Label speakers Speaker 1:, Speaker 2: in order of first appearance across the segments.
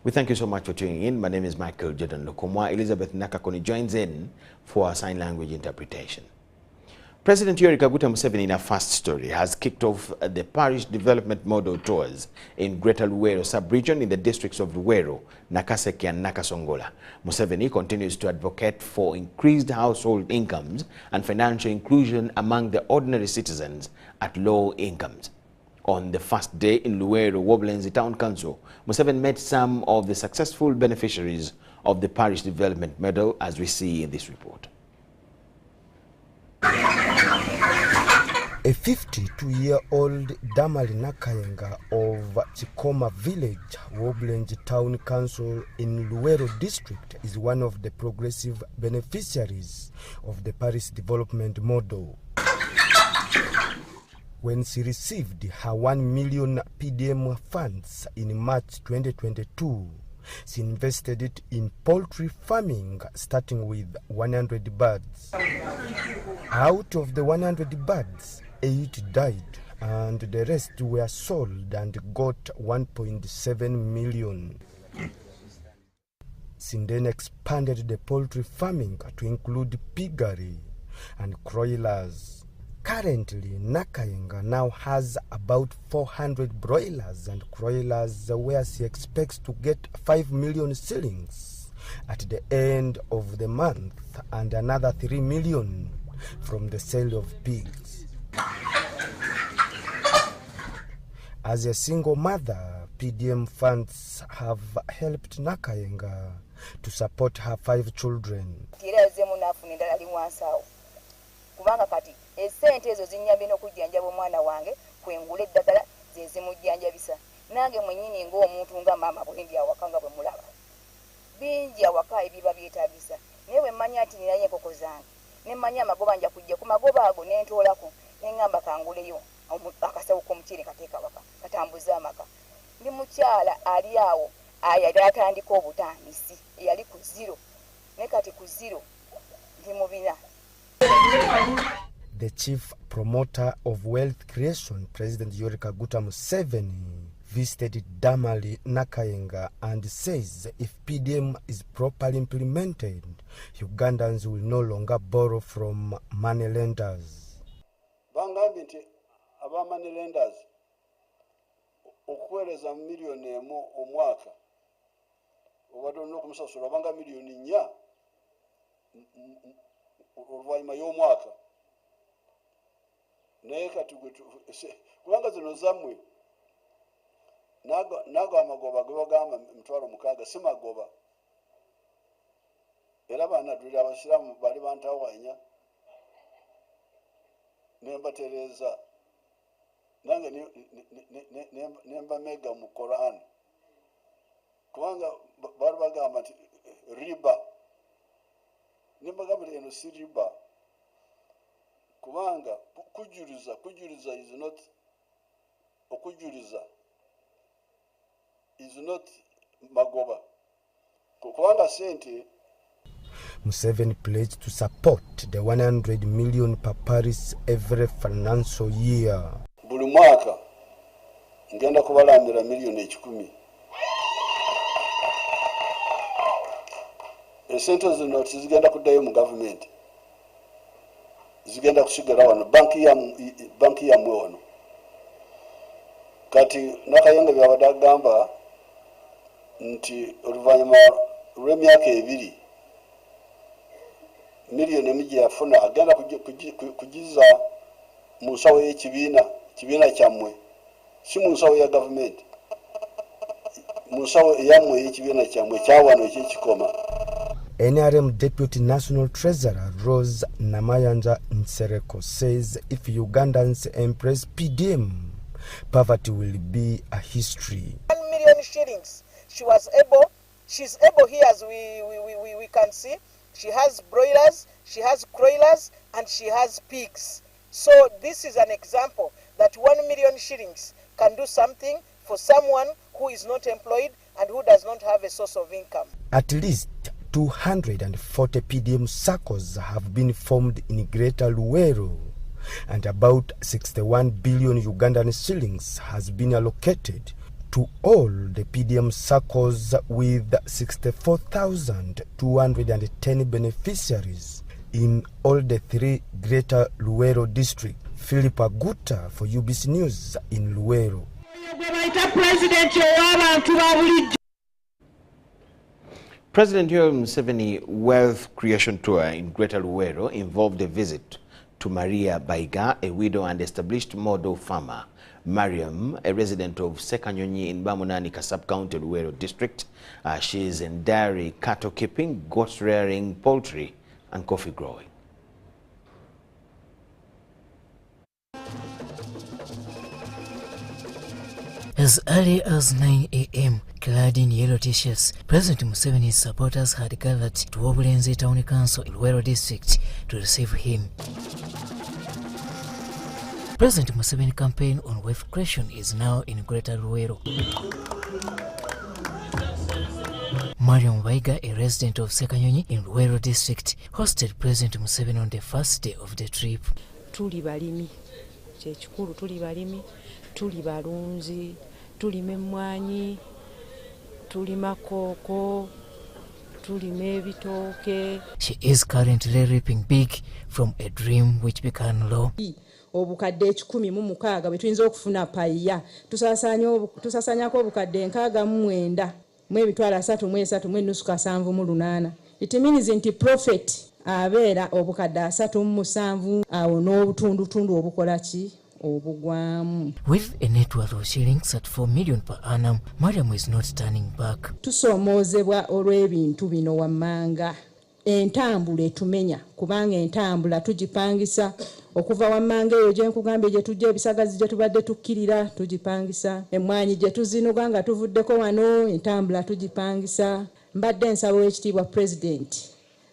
Speaker 1: We thank you so much for tuning in. My name is Michael Jordan Lokomwa. Elizabeth Nakakoni joins in for our sign language interpretation. President Yoweri Kaguta Museveni, in a first story, has kicked off the parish development model tours in Greater Luwero sub-region in the districts of Luwero, Nakaseke and Nakasongola. Museveni continues to advocate for increased household incomes and financial inclusion among the ordinary citizens at low incomes. On the first day in Luwero, Woblenzi Town Council, Museveni met some of the successful beneficiaries of the parish development model, as we see in this report.
Speaker 2: A 52-year-old Damali Nakayenga of Chikoma Village, Woblenzi Town Council in Luwero District, is one of the progressive beneficiaries of the parish development model. When she received her 1 million PDM funds in March 2022, she invested it in poultry farming, starting with 100 birds. Out of the 100 birds, 8 died, and the rest were sold and got 1.7 million. She then expanded the poultry farming to include piggery and broilers. Currently, Nakayenga now has about 400 broilers and broilers, where she expects to get 5 million shillings at the end of the month and another 3 million from the sale of pigs. As a single mother, PDM funds have helped Nakayenga to support her 5 children.
Speaker 3: Esente ezo zinyambye n'okujjanjaba omwana wange kwengula eddagala ze zimujjanjabisa nange mwennyini ng'omuntu nga maama bwendi awaka nga bwe mulaba bingi awaka ebiba byetaagisa naye bwe mmanya nti ninayo enkoko zange ne mmanya amagoba nja kujja ku magoba ago ne ntoolako ne ŋŋamba kanguleyo akasawo k'omuceere kateeka waka katambuza amaka ndi mukyala ali awo yali atandika obutandisi eyali ku 0 ne kati ku 0 ndi mu 4.
Speaker 2: The chief promoter of wealth creation, President Yoweri Kaguta Museveni, visited Damali Nakayenga and says if PDM is properly implemented, Ugandans will no longer borrow from money lenders.
Speaker 4: Bangambi nti aba money lenders okuweereza miliyoni emu omwaka obadde olina okumusasula banga miliyoni 4 oluvannyuma y'omwaka. Naye kati kubanga zino zammwe nago amagoba ge bagamba 6,000 si magoba era banadulira abasiraamu bali bantawanya nembatereeza nange nembamega mu Quran kubanga bali bagamba nti riba nembagambira eno si riba kubanga kujuriza is not okujuriza is not magoba kubanga sente.
Speaker 2: Museveni pledged to support the 100 million per parish every financial year.
Speaker 4: Buli mwaka ngenda kubalambira miliyoni 10. Esente zino zigenda kuddayo mu government. Zigenda kusigala wano banki ya mwono kati Nakayenga byabadde agamba nti oluvannyuma lw'emyaka 2 miliyoni emu yafuna agenda kugiza mu nsawo y'ekibiina kyammwe si mu nsawo ya gavumenti mu nsawo eyammwe y'ekibiina kyammwe kyawano ekyekikoma.
Speaker 2: NRM Deputy National Treasurer Rose Namayanja Nsereko says if Ugandans embrace PDM, poverty will be a history.
Speaker 3: 1 million shillings. She's able here, as we can see. She has broilers, she has broilers, and she has pigs. So this is an example that 1 million shillings can do something for someone who is not employed and who does not have a source of income.
Speaker 2: At least 240 PDM circles have been formed in Greater Luwero, and about 61 billion Ugandan shillings has been allocated to all the PDM circles with 64,210 beneficiaries in all the 3 Greater Luwero district. Philip Aguta for Ubc'S News in Luwero.
Speaker 1: President Yoweri Museveni Wealth Creation Tour in Greater Luwero involved a visit to Maria Baiga, a widow and established model farmer, Mariam, a resident of Sekanyonyi in Bamunanika sub-county Luwero district. She is in dairy, cattle keeping, goat rearing, poultry and coffee growing.
Speaker 5: As early as 9 a.m., clad in yellow t-shirts, President Museveni's supporters had gathered to Obulenzi Town Council in Luwero district to receive him. President Museveni campaign on wealth creation is now in Greater Luwero. Mariam Baiga, a resident of Sekanyonyi in Luwero district, hosted President Museveni on the first day of the trip.
Speaker 6: Tuli balimi, kyekikulu tuli balimi, tuli balunzi, tulima emmwanyi, tulima kooko, tulima ebitooke.
Speaker 5: She is currently reaping big from a dream which began low.
Speaker 6: Obukadde 116 bwe tuyinza okufuna payiya tusasaanyako obukadde 69 mu emitwalo 33 mu ennusu 78. It means nti profit abeera obukadde 37 awo n'obutundutundu obukola ki obugwamu.
Speaker 5: With a net worth of shillings at 4 million per annum, Mariam is not turning back.
Speaker 6: Tusomoozebwa olw'ebintu bino wammanga. Entambula etumenya kubanga entambula tugipangisa okuva wammanga eyo gye nkugambye gye tujja ebisagazi gye tubadde tukkirira tugipangisa, emmwanyi gye tuzinuka nga tuvuddeko wano entambula tugipangisa. Mbadde nsaba ekitiibwa Pulezidenti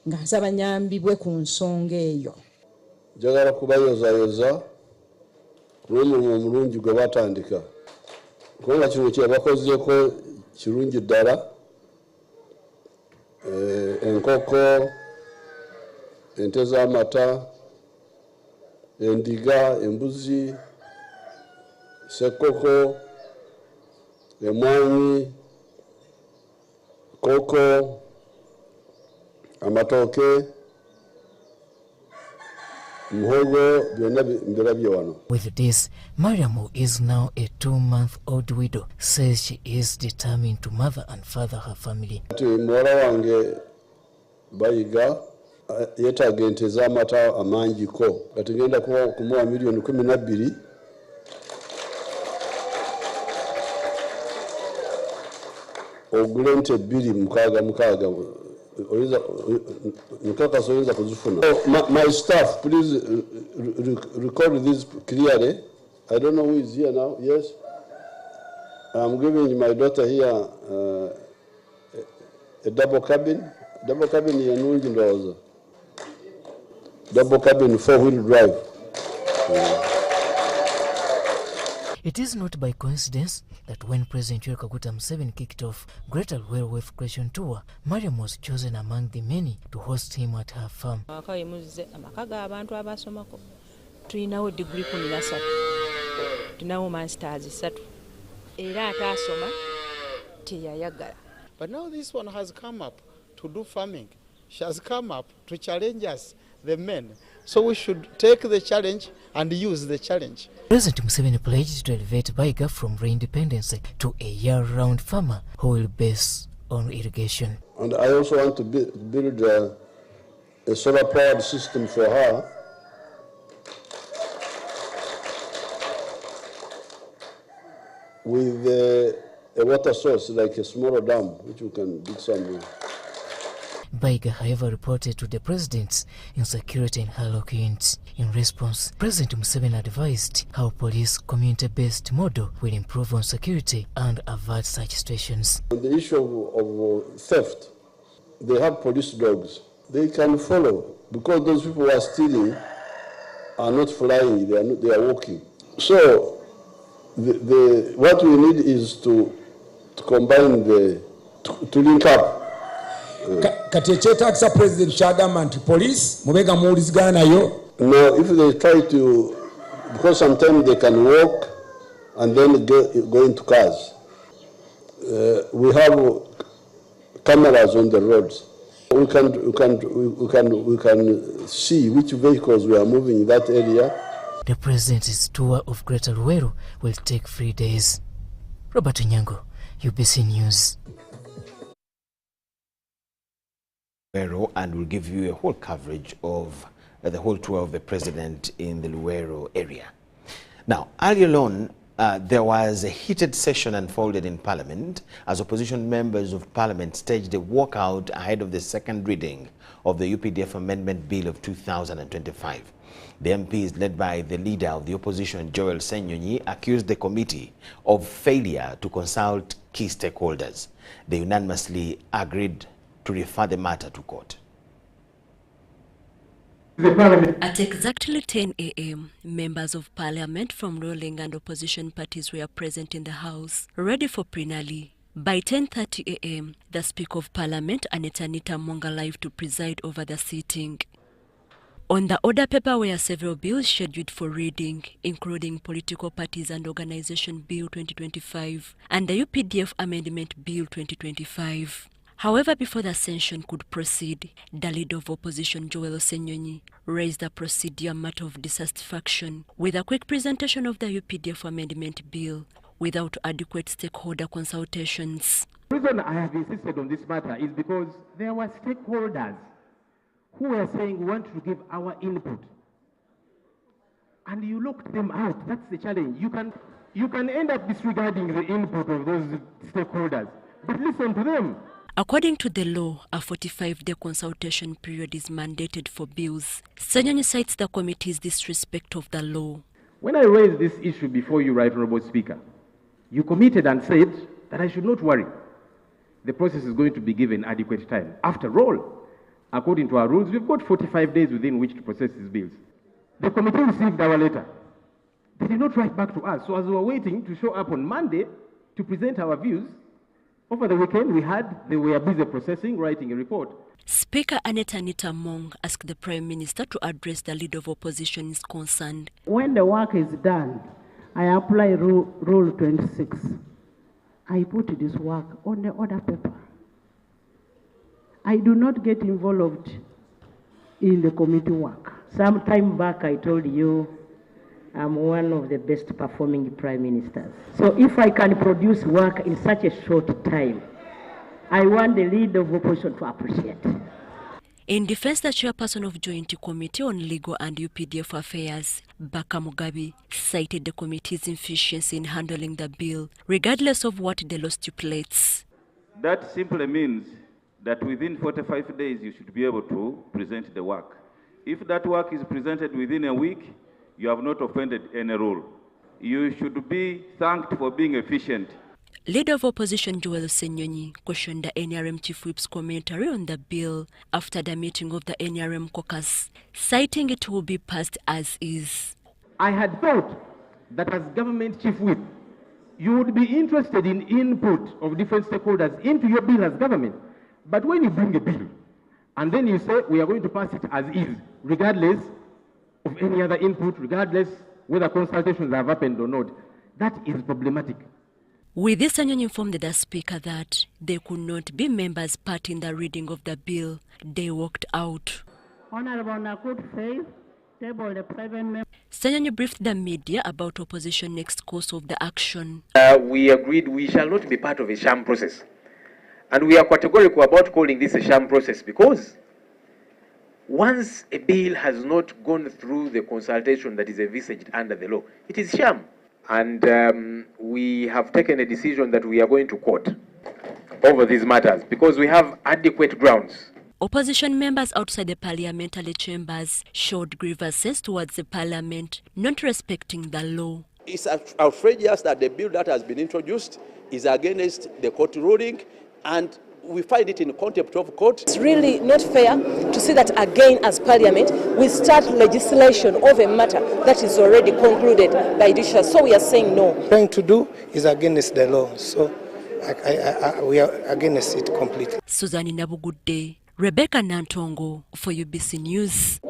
Speaker 6: nga nsaba nnyambibwe ku nsonga eyo.
Speaker 4: Njagala kubayozayoza n'omulimu omulungi gwe batandika kubanga kino kye bakozeeko kirungi ddala. Enkoko, ente z'amata, endiga, embuzi, sekoko, emmwanyi, koko, amatooke, muhogo, byonna mbirabye wano.
Speaker 5: With this, Mariam, who is now a 2-month-old widow, says she is determined to mother and father her family.
Speaker 4: Muwala wange Bayiga yeetaaga ente z'amata amangiko nga tugenda kumuwa miliyoni 12 ogule ente 2 nkakasa oyinza kuzifuna. My staff, please record this clearly. I don't know who is here now. Yes, I'm giving my daughter here a double cabin. Double cabin ya nungi ndoza. Double cabin 4-wheel drive.
Speaker 5: It is not by coincidence that when President Yoweri Kaguta Museveni kicked off Greater Luwero Wealth Creation Tour, Mariam was chosen among the many to host him at her farm.
Speaker 6: Amaka abantu abasomako tulinawo degree 13, tulinawo masters 3 era atasoma teyayagala.
Speaker 7: But now this one has come up to do farming. She has come up to challenge us, the men. So we should take the challenge and use the challenge.
Speaker 5: President Museveni pledged to elevate Baiga from independence to a year-round farmer who will base on irrigation.
Speaker 4: And I also want to build a solar-powered system for her. With a water source, like a smaller dam, which we can dig somewhere.
Speaker 5: Baiga, however, reported to the president's insecurity in her locales. In response, President Museveni advised how police community-based model will improve on security and avert such situations.
Speaker 4: On the issue of theft, they have police dogs. They can follow because those people who are stealing are not flying; they are walking. So, what we need is to combine to link up.
Speaker 8: Kati ekyetaagisa President kyagamba nti police mubega muwulizigana nayo.
Speaker 4: No, if they try to, because sometimes they can walk and then go into cars. we have cameras on the roads. We can see which vehicles we are moving in that area.
Speaker 5: The president's tour of Greater Luwero will take 3 days. Robert Nyango, UBC News.
Speaker 1: And we'll give you a whole coverage of the whole tour of the president in the Luwero area. Now, earlier on, there was a heated session unfolded in Parliament as opposition members of Parliament staged a walkout ahead of the second reading of the UPDF Amendment Bill of 2025. The MPs, led by the leader of the opposition, Joel Senyonyi, accused the committee of failure to consult key stakeholders. They unanimously agreed to refer the matter to court.
Speaker 9: At exactly 10 a.m., members of parliament from ruling and opposition parties were present in the House, ready for plenary. By 10:30 a.m., the Speaker of Parliament, Anita Monga, arrived to preside over the sitting. On the order paper were several bills scheduled for reading, including Political Parties and Organisation Bill 2025 and the UPDF Amendment Bill 2025. However, before the session could proceed, the leader of opposition, Joel Senyonyi, raised the procedural matter of dissatisfaction with a quick presentation of the UPDF Amendment Bill without adequate stakeholder consultations.
Speaker 10: The reason I have insisted on this matter is because there were stakeholders who were saying we want to give our input. And you looked them out. That's the challenge. You can end up disregarding the input of those stakeholders, but listen to them.
Speaker 9: According to the law, a 45-day consultation period is mandated for bills. Senyonyi cites the committee's disrespect of the law.
Speaker 10: When I raised this issue before you, Right Honourable Speaker, you committed and said that I should not worry. The process is going to be given adequate time. After all, according to our rules, we've got 45 days within which to process these bills. The committee received our letter. They did not write back to us. So as we were waiting to show up on Monday to present our views, over the weekend they were busy processing, writing a report.
Speaker 9: Speaker Anita Monga asked the Prime Minister to address the leader of opposition is concerned.
Speaker 11: When the work is done, I apply Rule 26. I put this work on the order paper. I do not get involved in the committee work. Some time back I told you I'm one of the best performing prime ministers. So if I can produce work in such a short time, I want the leader of opposition to appreciate.
Speaker 9: In defense, the chairperson of Joint Committee on Legal and UPDF Affairs, Baka Mugabi, cited the committee's efficiency in handling the bill, regardless of what the law stipulates.
Speaker 12: That simply means that within 45 days you should be able to present the work. If that work is presented within a week, you have not offended any rule. You should be thanked for being efficient.
Speaker 9: Leader of opposition Joel Senyonyi questioned the NRM Chief Whip's commentary on the bill after the meeting of the NRM caucus, citing it will be passed as is.
Speaker 10: I had thought that as Government Chief Whip, you would be interested in input of different stakeholders into your bill as government. But when you bring a bill, and then you say we are going to pass it as is, regardless of any other input, regardless whether consultations have happened or not, that is problematic.
Speaker 9: With this, Senyonyi informed the Speaker that there could not be members part in the reading of the bill. They walked out.
Speaker 11: Honourable, on a good faith, table the private member.
Speaker 9: Senyonyi briefed the media about opposition next course of the action.
Speaker 13: We agreed we shall not be part of a sham process. And we are categorical about calling this a sham process because once a bill has not gone through the consultation that is envisaged under the law, it is sham. And we have taken a decision that we are going to court over these matters because we have adequate grounds.
Speaker 9: Opposition members outside the parliamentary chambers showed grievances towards the parliament not respecting the law.
Speaker 14: It's outrageous that the bill that has been introduced is against the court ruling, and we find it in contempt of court.
Speaker 15: It's really not fair to see that again as Parliament we start legislation of a matter that is already concluded by judicial. So we are saying no.
Speaker 16: Trying to do is against the law, so we are against it completely.
Speaker 9: Susan Nabugude, Rebecca Nantongo for UBC News.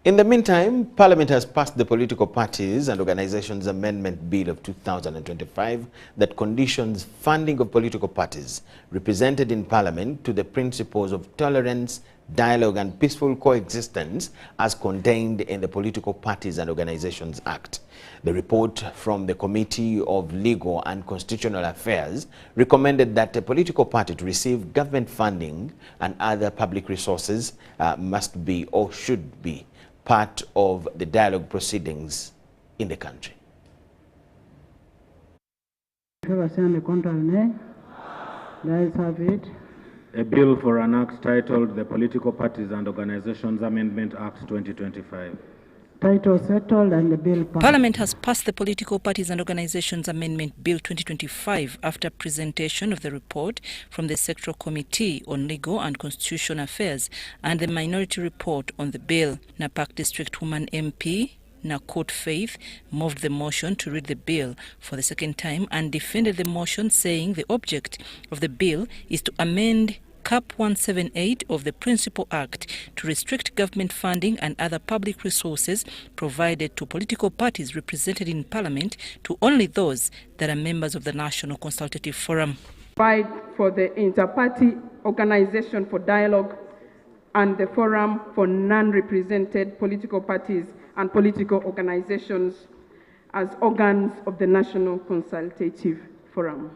Speaker 1: In the meantime, Parliament has passed the Political Parties and Organizations Amendment Bill of 2025 that conditions funding of political parties represented in Parliament to the principles of tolerance, dialogue and peaceful coexistence as contained in the Political Parties and Organizations Act. The report from the Committee of Legal and Constitutional Affairs recommended that a political party to receive government funding and other public resources must be or should be part of the dialogue proceedings in the country.
Speaker 11: Let's have it.
Speaker 10: A bill for an act titled the Political Parties and Organizations Amendment Act 2025.
Speaker 11: Title settled and the bill passed.
Speaker 17: Parliament has passed the Political Parties and Organizations Amendment Bill 2025 after presentation of the report from the Electoral Committee on Legal and Constitutional Affairs and the Minority Report on the bill. Napak District Woman MP Nakut Faith moved the motion to read the bill for the second time and defended the motion, saying the object of the bill is to amend Cap 178 of the Principal Act to restrict government funding and other public resources provided to political parties represented in Parliament to only those that are members of the National Consultative Forum.
Speaker 18: Provide for the Inter-Party Organization for Dialogue and the Forum for Non-Represented Political Parties and Political Organizations as organs of the National Consultative Forum.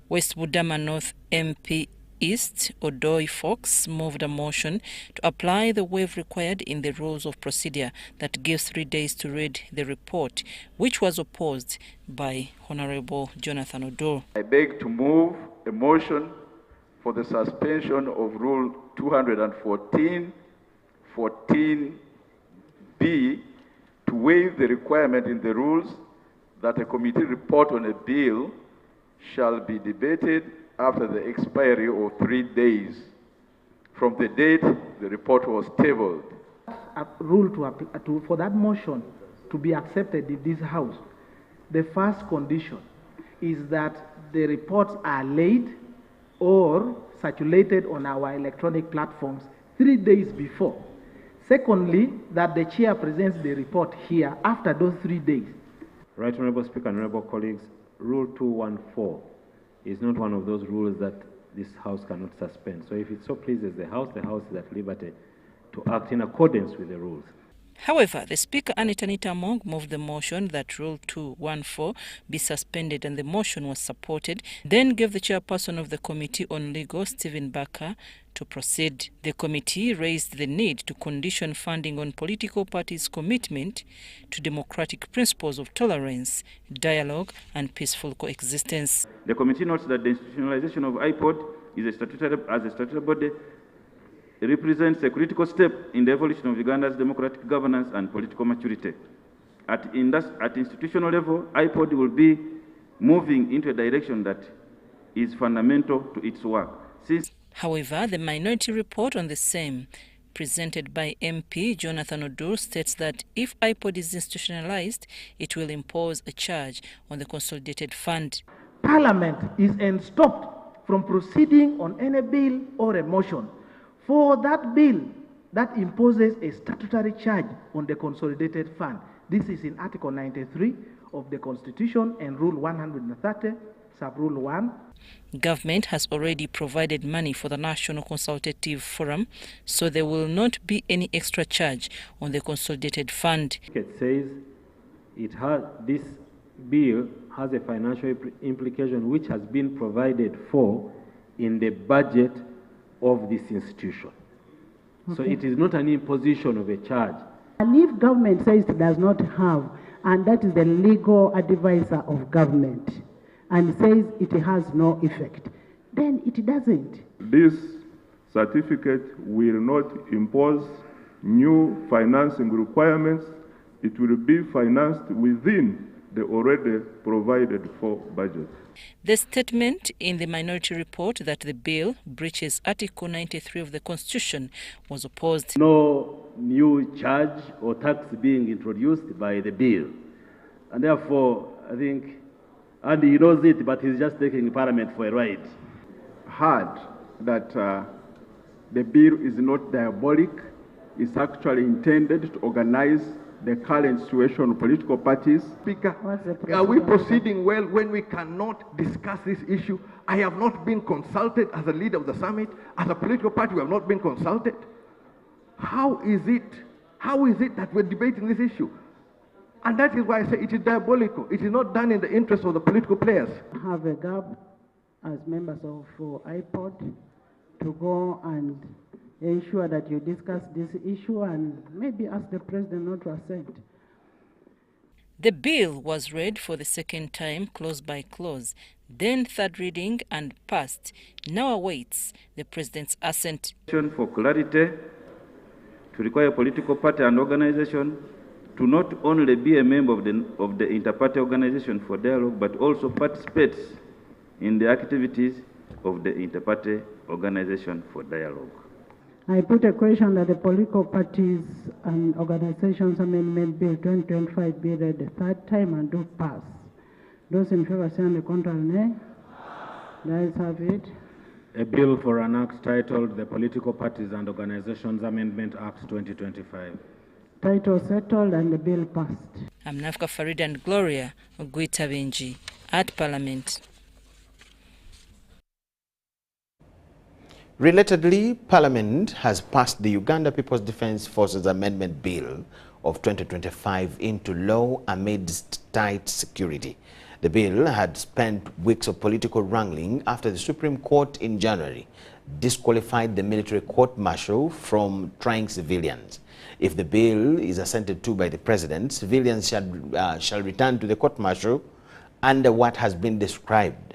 Speaker 17: West Budama North MP East Odoi Fox moved a motion to apply the waive required in the rules of procedure that gives 3 days to read the report, which was opposed by Honorable Jonathan Odor.
Speaker 12: I beg to move a motion for the suspension of Rule 214, 14B, to waive the requirement in the rules that a committee report on a bill shall be debated after the expiry of 3 days from the date the report was tabled.
Speaker 19: A rule for that motion to be accepted in this House, the first condition is that the reports are laid or circulated on our electronic platforms 3 days before. Secondly, that the chair presents the report here after those 3 days.
Speaker 10: Right, Honorable Speaker and Honorable colleagues, Rule 214 is not one of those rules that this House cannot suspend. So if it so pleases the House is at liberty to act in accordance with the rules.
Speaker 17: However, the Speaker, Anita Among, moved the motion that Rule 214 be suspended, and the motion was supported, then gave the chairperson of the Committee on Legal, Stephen Barker, to proceed. The committee raised the need to condition funding on political parties' commitment to democratic principles of tolerance, dialogue, and peaceful coexistence.
Speaker 12: The committee notes that the institutionalization of IPOD is a statutory body represents a critical step in the evolution of Uganda's democratic governance and political maturity. At institutional level, IPOD will be moving into a direction that is fundamental to its work.
Speaker 17: However, the minority report on the same, presented by MP Jonathan Odor, states that if IPOD is institutionalized, it will impose a charge on the consolidated fund.
Speaker 19: Parliament is stopped from proceeding on any bill or a motion for that bill that imposes a statutory charge on the consolidated fund. This is in Article 93 of the Constitution and Rule 130, Sub-Rule 1.
Speaker 17: Government has already provided money for the National Consultative Forum, so there will not be any extra charge on the consolidated fund.
Speaker 10: It says this bill has a financial implication which has been provided for in the budget of this institution. Okay. So it is not an imposition of a charge.
Speaker 11: And if government says it does not have, and that is the legal advisor of government, and says it has no effect, then it doesn't.
Speaker 20: This certificate will not impose new financing requirements. It will be financed within the already provided for budget.
Speaker 17: The statement in the minority report that the bill breaches Article 93 of the Constitution was opposed.
Speaker 21: No new charge or tax being introduced by the bill. And therefore, I think, and he knows it, but he's just taking Parliament for a ride.
Speaker 20: Heard that the bill is not diabolic, is actually intended to organize the current situation of political parties.
Speaker 11: Speaker,
Speaker 3: are we proceeding well when we cannot discuss this issue? I have not been consulted as a leader of the summit. As a political party, we have not been consulted. How is it that we're debating this issue? And that is why I say it is diabolical. It is not done in the interest of the political players.
Speaker 11: Have a gap as members of IPOD to go and ensure that you discuss this issue and maybe ask the president not to assent.
Speaker 17: The bill was read for the second time, clause by clause, then third reading and passed. Now awaits the president's assent.
Speaker 12: For clarity, to require political party and organization to not only be a member of the inter-party organization for dialogue, but also participates in the activities of the inter-party organization for dialogue.
Speaker 11: I put a question that the political parties and organizations amendment bill 2025 be read the third time and do pass. Those in favor say on the contrary, nay. The ayes have it.
Speaker 22: A bill for an act titled the Political Parties and Organizations Amendment Act 2025.
Speaker 11: Title settled and the bill passed.
Speaker 17: I'm Nafka Farid and Gloria Oguita Benji at Parliament.
Speaker 1: Relatedly, Parliament has passed the Uganda People's Defence Forces Amendment Bill of 2025 into law amidst tight security. The bill had spent weeks of political wrangling after the Supreme Court in January disqualified the military court-martial from trying civilians. If the bill is assented to by the President, civilians shall return to the court-martial under what has been described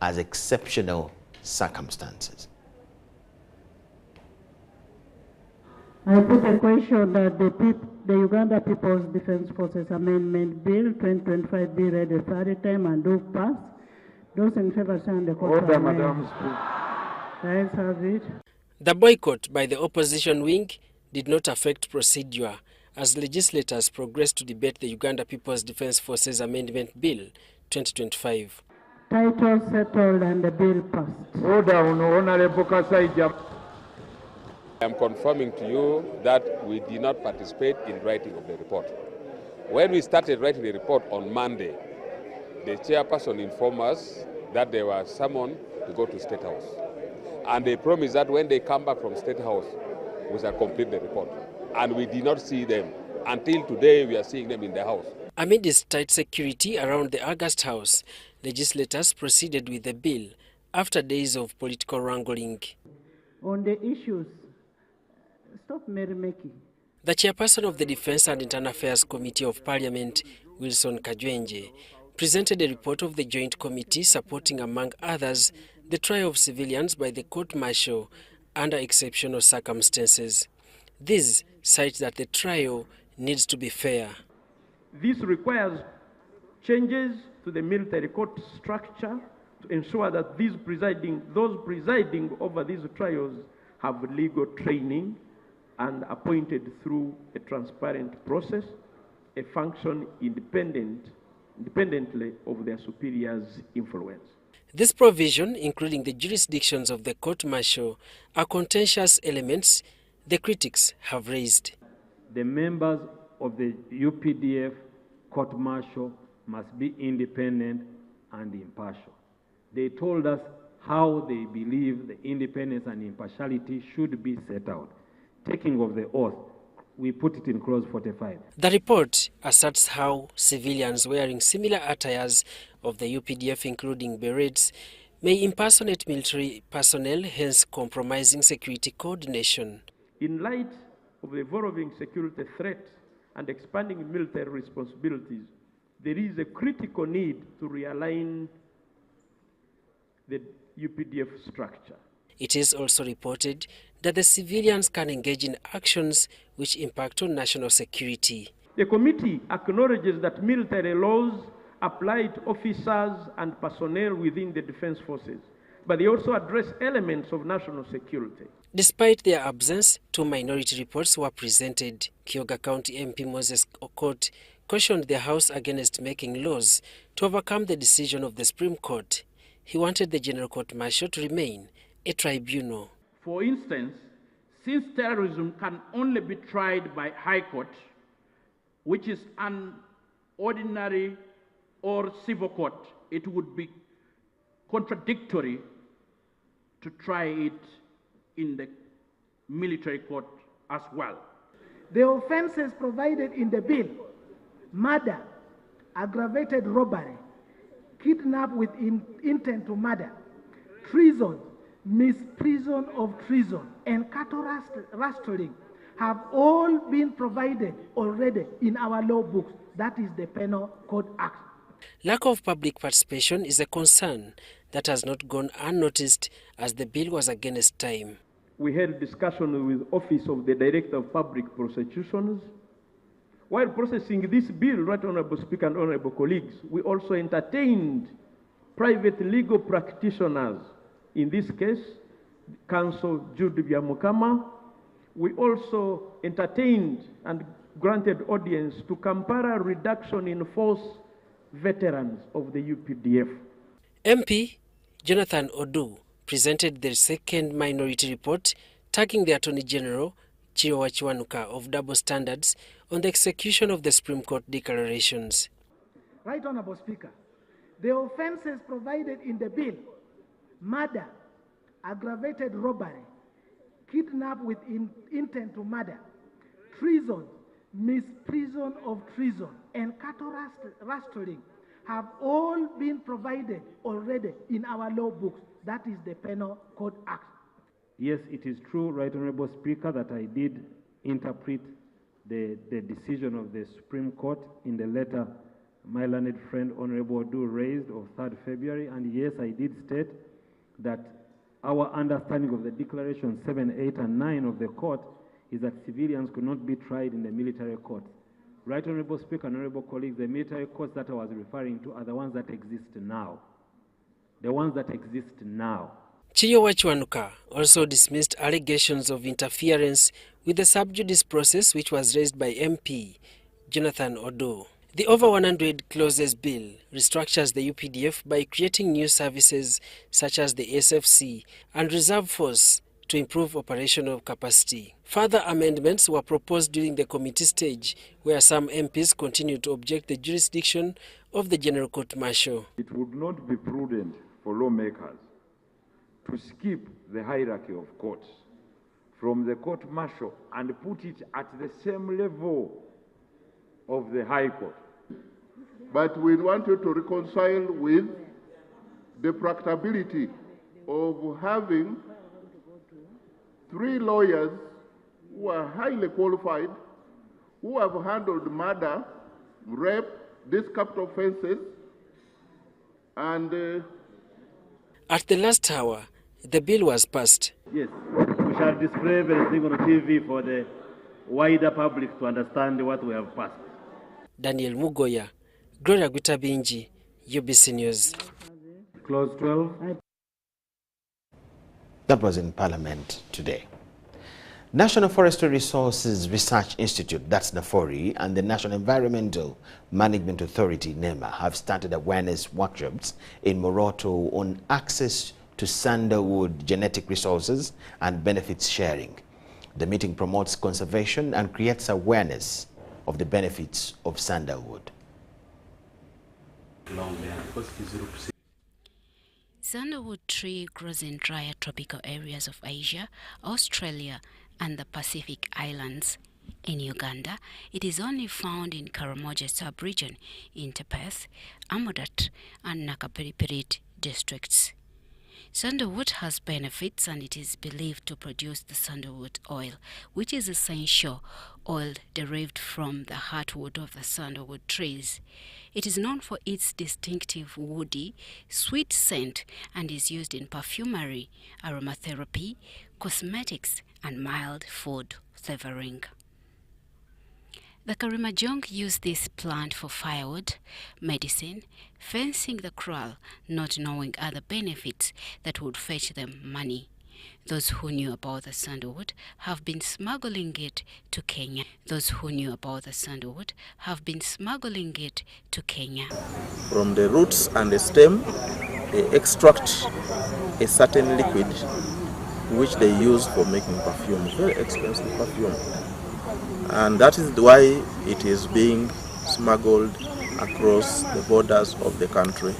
Speaker 1: as exceptional circumstances.
Speaker 11: I put a question that the Uganda People's Defence Forces Amendment Bill 2025 be read a third time and do pass. Those in favor say on the contrary.
Speaker 3: Order, Madam Speaker.
Speaker 11: The ayes have it.
Speaker 23: The boycott by the opposition wing did not affect procedure as legislators progressed to debate the Uganda People's Defence Forces Amendment Bill 2025.
Speaker 11: Title settled and the bill passed.
Speaker 3: Order, Honorable Kasaija.
Speaker 24: I am confirming to you that we did not participate in writing of the report. When we started writing the report on Monday, the chairperson informed us that they were summoned to go to State House. And they promised that when they come back from State House, we shall complete the report. And we did not see them. Until today, we are seeing them in the House.
Speaker 23: Amidst tight security around the August House, legislators proceeded with the bill after days of political wrangling.
Speaker 11: On the issues, stop merrymaking.
Speaker 23: The chairperson of the Defence and Internal Affairs Committee of Parliament, Wilson Kajwenje, presented a report of the Joint Committee supporting, among others, the trial of civilians by the court-martial under exceptional circumstances. This cites that the trial needs to be fair.
Speaker 3: This requires changes to the military court structure to ensure that those presiding over these trials have legal training and appointed through a transparent process, a function independently of their superiors' influence.
Speaker 23: This provision, including the jurisdictions of the court-martial, are contentious elements the critics have raised.
Speaker 22: The members of the UPDF court-martial must be independent and impartial. They told us how they believe the independence and impartiality should be set out. Taking of the oath, we put it in clause 45.
Speaker 23: The report asserts how civilians wearing similar attires of the UPDF, including berets, may impersonate military personnel, hence compromising security coordination.
Speaker 3: In light of the evolving security threat and expanding military responsibilities, there is a critical need to realign the UPDF structure.
Speaker 23: It is also reported that the civilians can engage in actions which impact on national security.
Speaker 3: The committee acknowledges that military laws apply to officers and personnel within the defense forces, but they also address elements of national security.
Speaker 23: Despite their absence, 2 minority reports were presented. Kyoga County MP Moses Okot cautioned the House against making laws to overcome the decision of the Supreme Court. He wanted the General Court Martial to remain a tribunal.
Speaker 3: For instance,
Speaker 2: since terrorism can only be tried by High Court, which is an ordinary or civil court, it would be contradictory to try it in the military court as well.
Speaker 19: The offenses provided in the bill: murder, aggravated robbery, kidnap with intent to murder, treason, misprision of treason, and cattle rustling have all been provided already in our law books. That is the Penal Code Act.
Speaker 23: Lack of public participation is a concern that has not gone unnoticed as the bill was against time.
Speaker 22: We held discussion with Office of the Director of Public Prosecutions. While processing this bill, Right Honorable Speaker and Honorable colleagues, we also entertained private legal practitioners. In this case, Counsel Jude Byamukama. We also entertained and granted audience to Kampala Reduction in Force veterans of the UPDF.
Speaker 23: MP Jonathan Odu presented the second minority report tagging the Attorney General Chiro Wachiwanuka of double standards on the execution of the Supreme Court declarations.
Speaker 19: Right Honorable Speaker, the offenses provided in the bill: murder, aggravated robbery, kidnap with intent to murder, treason, misprision of treason, and cattle rustling have all been provided already in our law books. That is the Penal Code Act.
Speaker 22: Yes, it is true, Right Honorable Speaker, that I did interpret the decision of the Supreme Court in the letter my learned friend Honorable Odu raised of 3rd February. And yes, I did state that our understanding of the Declaration 7, 8, and 9 of the court is that civilians could not be tried in the military courts. Right Honorable Speaker and Honorable colleagues, the military courts that I was referring to are the ones that exist now. The ones that exist now.
Speaker 23: Chiro Wachiwanuka also dismissed allegations of interference with the sub judice process which was raised by MP Jonathan Odu. The over 100 clauses bill restructures the UPDF by creating new services such as the SFC and reserve force to improve operational capacity. Further amendments were proposed during the committee stage, where some MPs continue to object the jurisdiction of the General Court Martial.
Speaker 6: It would not be prudent for lawmakers to skip the hierarchy of courts from the court martial and put it at the same level of the High Court.
Speaker 7: But we wanted to reconcile with the practicability of having 3 lawyers who are highly qualified, who have handled murder, rape, these capital offenses, and
Speaker 23: at the last hour, the bill was passed.
Speaker 21: Yes, we shall display everything on TV for the wider public to understand what we have passed.
Speaker 23: Daniel Mugoya, Gloria Gutabinji, UBC News.
Speaker 22: Clause 12.
Speaker 1: That was in Parliament today. National Forestry Resources Research Institute, that's NAFORI, and the National Environmental Management Authority, NEMA, have started awareness workshops in Moroto on access to Sandalwood genetic resources and benefits sharing. The meeting promotes conservation and creates awareness of the benefits of Sandalwood.
Speaker 8: Sandalwood tree grows in drier tropical areas of Asia, Australia, and the Pacific Islands. In Uganda, it is only found in Karamoja sub-region in Tepeth, Amodat, and Nakapiripirit districts. Sandalwood has benefits, and it is believed to produce the sandalwood oil, which is essential oil derived from the heartwood of the sandalwood trees. It is known for its distinctive woody, sweet scent and is used in perfumery, aromatherapy, cosmetics, and mild food flavoring. The Karimajong use this plant for firewood, medicine, fencing the kraal, not knowing other benefits that would fetch them money. Those who knew about the sandalwood have been smuggling it to Kenya.
Speaker 25: From the roots and the stem, they extract a certain liquid which they use for making perfume, very expensive perfume. And that is why it is being smuggled across the borders of the country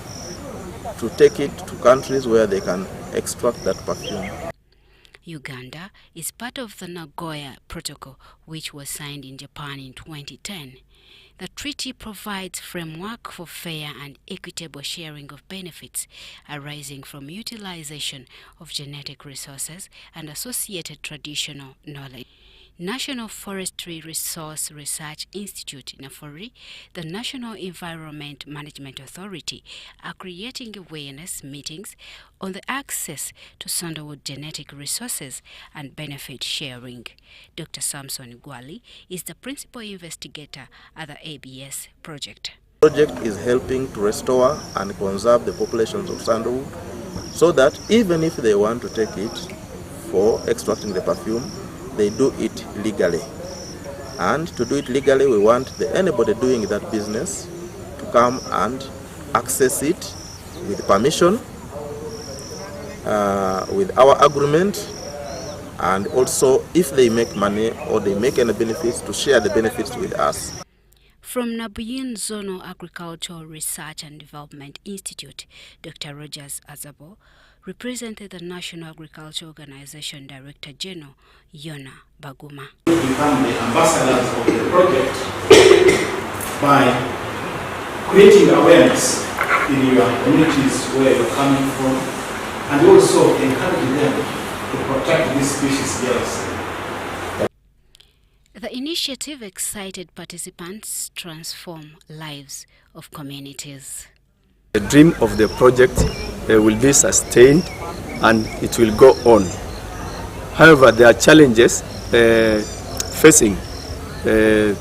Speaker 25: to take it to countries where they can extract that perfume.
Speaker 8: Uganda is part of the Nagoya Protocol, which was signed in Japan in 2010. The treaty provides framework for fair and equitable sharing of benefits arising from utilization of genetic resources and associated traditional knowledge. National Forestry Resource Research Institute, NAFORI, the National Environment Management Authority are creating awareness meetings on the access to Sandalwood genetic resources and benefit sharing. Dr. Samson Gwali is the principal investigator at the ABS project.
Speaker 25: The project is helping to restore and conserve the populations of Sandalwood so that even if they want to take it for extracting the perfume, they do it legally. And to do it legally, we want anybody doing that business to come and access it with permission, with our agreement, and also if they make money or they make any benefits, to share the benefits with us.
Speaker 8: From Nabuyun Zonal Agricultural Research and Development Institute, Dr. Rogers Azabo represented the National Agriculture Organization Director General, Yona Baguma.
Speaker 4: Become the ambassadors of the project by creating awareness in your communities where you're coming from, and also encouraging them to protect this species jealousy.
Speaker 8: The initiative excited participants transform lives of communities.
Speaker 5: The dream of the project will be sustained and it will go on. However, there are challenges facing the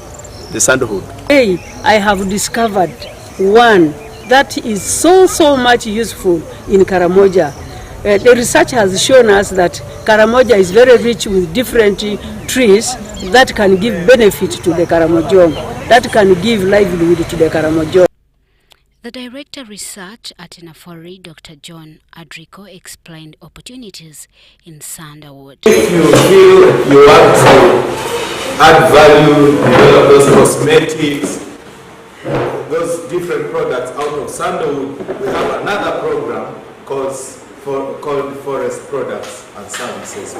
Speaker 5: Sandalwood.
Speaker 13: Today, I have discovered one that is so much useful in Karamoja. The research has shown us that Karamoja is very rich with different trees that can give benefit to the Karamojong, that can give livelihood to the Karamojong.
Speaker 8: The Director Research at NAFORI, Dr. John Adrico, explained opportunities in Sandalwood.
Speaker 14: If you feel you want to add value, develop those cosmetics, those different products out of Sandalwood, we have another program called Forest Products and Services.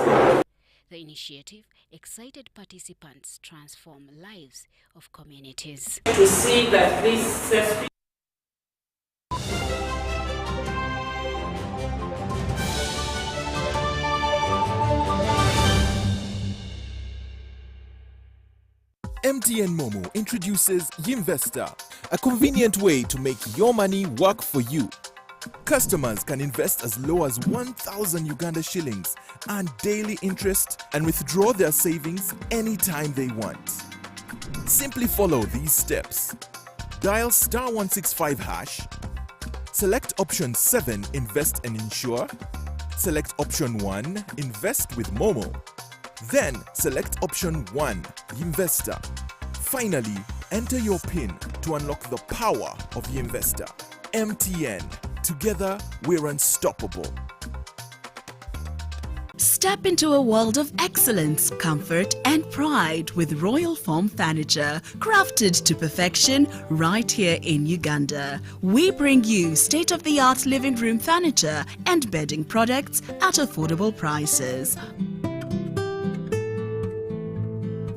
Speaker 8: The initiative excited participants transform lives of communities.
Speaker 15: To see that this
Speaker 26: MTN Momo introduces Yinvesta, a convenient way to make your money work for you. Customers can invest as low as 1,000 Uganda shillings, earn daily interest, and withdraw their savings anytime they want. Simply follow these steps. Dial *165#, select option 7, Invest and Insure, select option 1, Invest with Momo. Then select option 1, Yinvesta. Finally, enter your PIN to unlock the power of Yinvesta. MTN. Together, we're unstoppable.
Speaker 27: Step into a world of excellence, comfort and pride with Royal Foam Furniture, crafted to perfection right here in Uganda. We bring you state-of-the-art living room furniture and bedding products at affordable prices.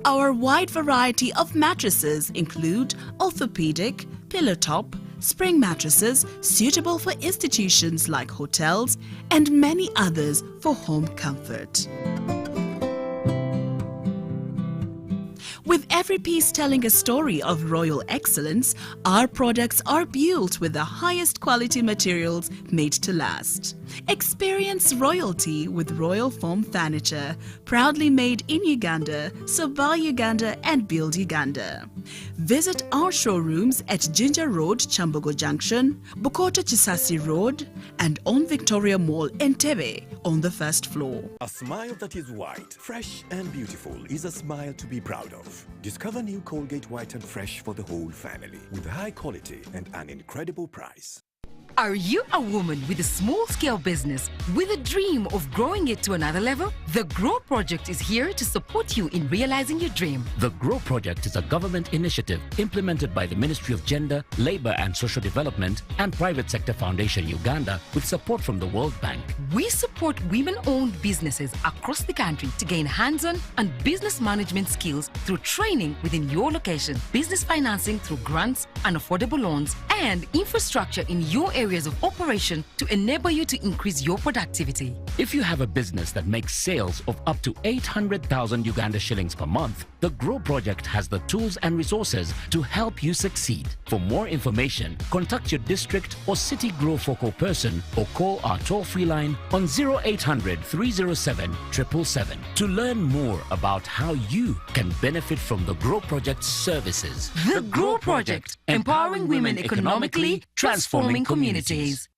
Speaker 27: Our wide variety of mattresses include orthopedic, pillow top, spring mattresses suitable for institutions like hotels, and many others for home comfort. With every piece telling a story of royal excellence, our products are built with the highest quality materials made to last. Experience royalty with Royal Foam Furniture, proudly made in Uganda, so buy Uganda and build Uganda. Visit our showrooms at Ginger Road, Chambogo Junction, Bukoto Chisasi Road, and on Victoria Mall, Entebbe, on the first floor.
Speaker 28: A smile that is white, fresh and beautiful is a smile to be proud of. Discover new Colgate White and Fresh for the whole family with high quality and an incredible price.
Speaker 9: Are you a woman with a small-scale business with a dream of growing it to another level? The GROW Project is here to support you in realizing your dream.
Speaker 10: The GROW Project is a government initiative implemented by the Ministry of Gender, Labour and Social Development and Private Sector Foundation Uganda with support from the World Bank.
Speaker 9: We support women-owned businesses across the country to gain hands-on and business management skills through training within your location, business financing through grants and affordable loans, and infrastructure in your areas of operation to enable you to increase your productivity.
Speaker 10: If you have a business that makes sales of up to 800,000 Uganda shillings per month, the GROW Project has the tools and resources to help you succeed. For more information, contact your district or city GROW focal person or call our toll-free line on 0800 307 777 to learn more about how you can benefit from the GROW Project's services.
Speaker 9: The GROW Project, empowering women economically, transforming communities.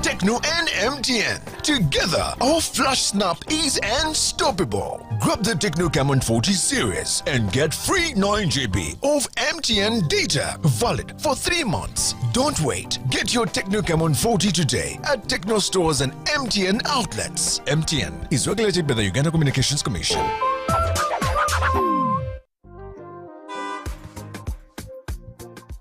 Speaker 12: Tecno and MTN. Together, our flash snap is unstoppable. Grab the Tecno Camon 40 series and get free 9 GB of MTN data, valid for 3 months. Don't wait. Get your Tecno Camon 40 today at Tecno stores and MTN outlets. MTN is regulated by the Uganda Communications Commission.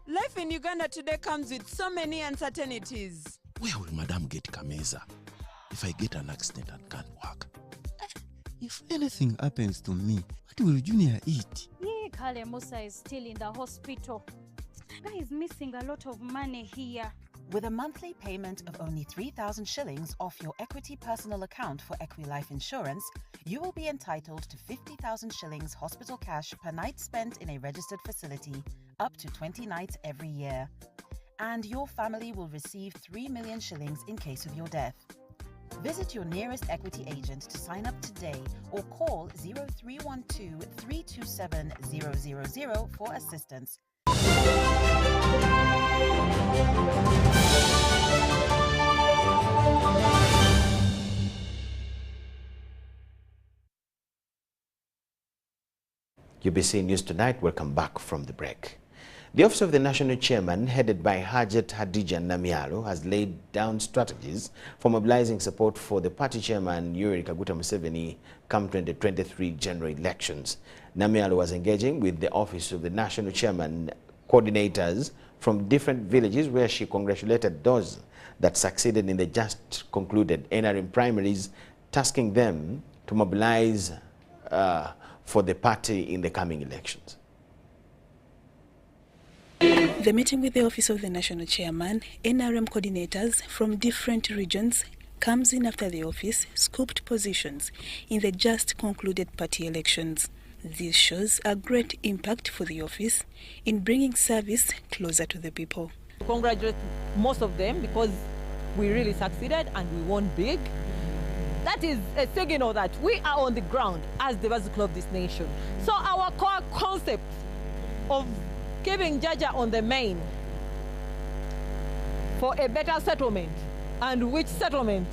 Speaker 16: Life in Uganda today comes with so many uncertainties.
Speaker 17: Where will Madam get Kameza if I get an accident and can't work? If anything happens to me, what will Junior eat?
Speaker 18: Yeah, Karamoja is still in the hospital. Guy is missing a lot of money here.
Speaker 20: With a monthly payment of only 3,000 shillings off your Equity personal account for Equi-Life insurance, you will be entitled to 50,000 shillings hospital cash per night spent in a registered facility, up to 20 nights every year. And your family will receive 3 million shillings in case of your death. Visit your nearest Equity agent to sign up today or call 0312 327 000 for assistance.
Speaker 1: UBC News Tonight. Welcome back from the break. The Office of the National Chairman, headed by Hajat Hadija Namyalo, has laid down strategies for mobilizing support for the party chairman Yoweri Kaguta Museveni come 2023 general elections. Namyalo was engaging with the Office of the National Chairman coordinators from different villages, where she congratulated those that succeeded in the just concluded NRM primaries, tasking them to mobilize for the party in the coming elections.
Speaker 24: The meeting with the Office of the National Chairman, NRM coordinators from different regions, comes in after the office scooped positions in the just concluded party elections. This shows a great impact for the office in bringing service closer to the people.
Speaker 29: Congratulate most of them because we really succeeded and we won big. That is a signal that we are on the ground as the Bicycle of this nation. So our core concept of keeping Jaja on the main for a better settlement, and which settlement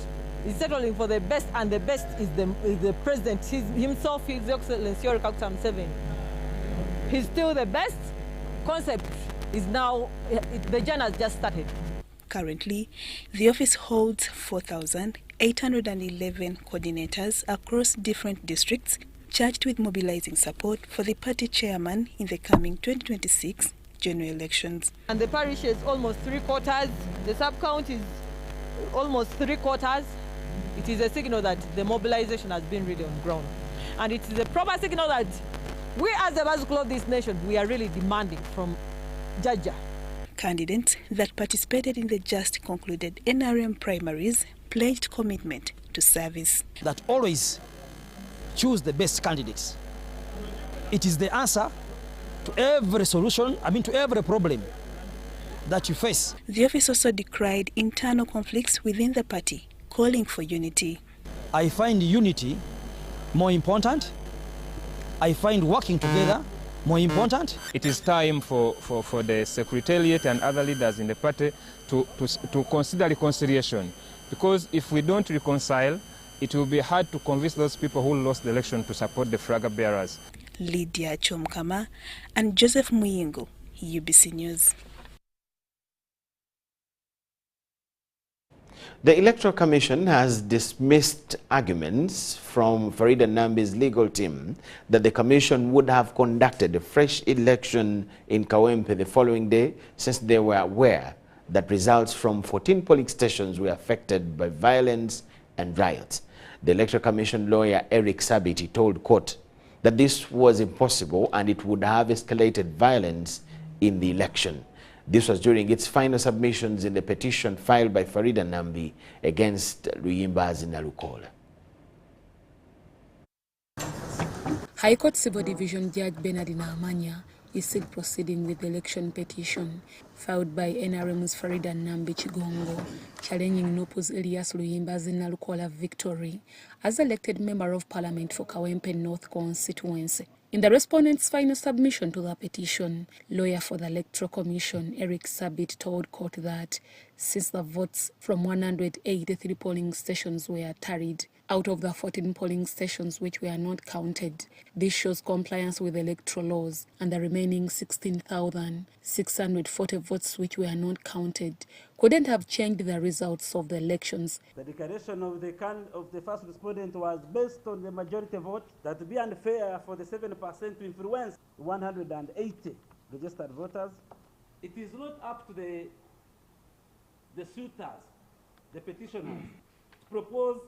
Speaker 29: is settling for the best, and the best is the president himself, His Excellency Yoweri Kaguta Museveni. He's still the best. Concept is now, the journey has just started.
Speaker 24: Currently, the office holds 4,811 coordinators across different districts, charged with mobilizing support for the party chairman in the coming 2026 general elections.
Speaker 29: And the parish is almost 3/4, the sub-count is almost 3/4. It is a signal that the mobilization has been really on ground. And it is a proper signal that we as the Bicycle of this nation, we are really demanding from Jaja.
Speaker 24: Candidates that participated in the just concluded NRM primaries pledged commitment to service.
Speaker 30: That always choose the best candidates. It is the answer to every solution, to every problem that you face.
Speaker 24: The office also decried internal conflicts within the party, calling for unity.
Speaker 30: I find unity more important. I find working together More important,
Speaker 2: it is time for the Secretariat and other leaders in the party to consider reconciliation. Because if we don't reconcile, it will be hard to convince those people who lost the election to support the flag bearers.
Speaker 24: Lydia Chomkama and Joseph Muyingo, UBC News.
Speaker 1: The Electoral Commission has dismissed arguments from Farida Nambi's legal team that the Commission would have conducted a fresh election in Kawempe the following day, since they were aware that results from 14 polling stations were affected by violence and riots. The Electoral Commission lawyer Eric Sabiti told court that this was impossible and it would have escalated violence in the election. This was during its final submissions in the petition filed by Farida Nambi against Ubc'S in Electoral.
Speaker 3: High Court Civil Division Judge Bernardina Amanya is still proceeding with the election petition filed by NRM's Farida Nambi Chigongo, challenging Nupus Elias Luyimba's in Electoral victory as elected Member of Parliament for Kawempe North constituency. In the respondent's final submission to the petition, lawyer for the Electoral Commission, Eric Sabit, told court that since the votes from 183 polling stations were tallied out of the 14 polling stations which were not counted, this shows compliance with electoral laws, and the remaining 16,640 votes which were not counted couldn't have changed the results of the elections.
Speaker 6: The declaration of the first respondent was based on the majority vote that would be unfair for the 7% to influence 180 registered voters. It is not up to the suitors, the petitioners, to propose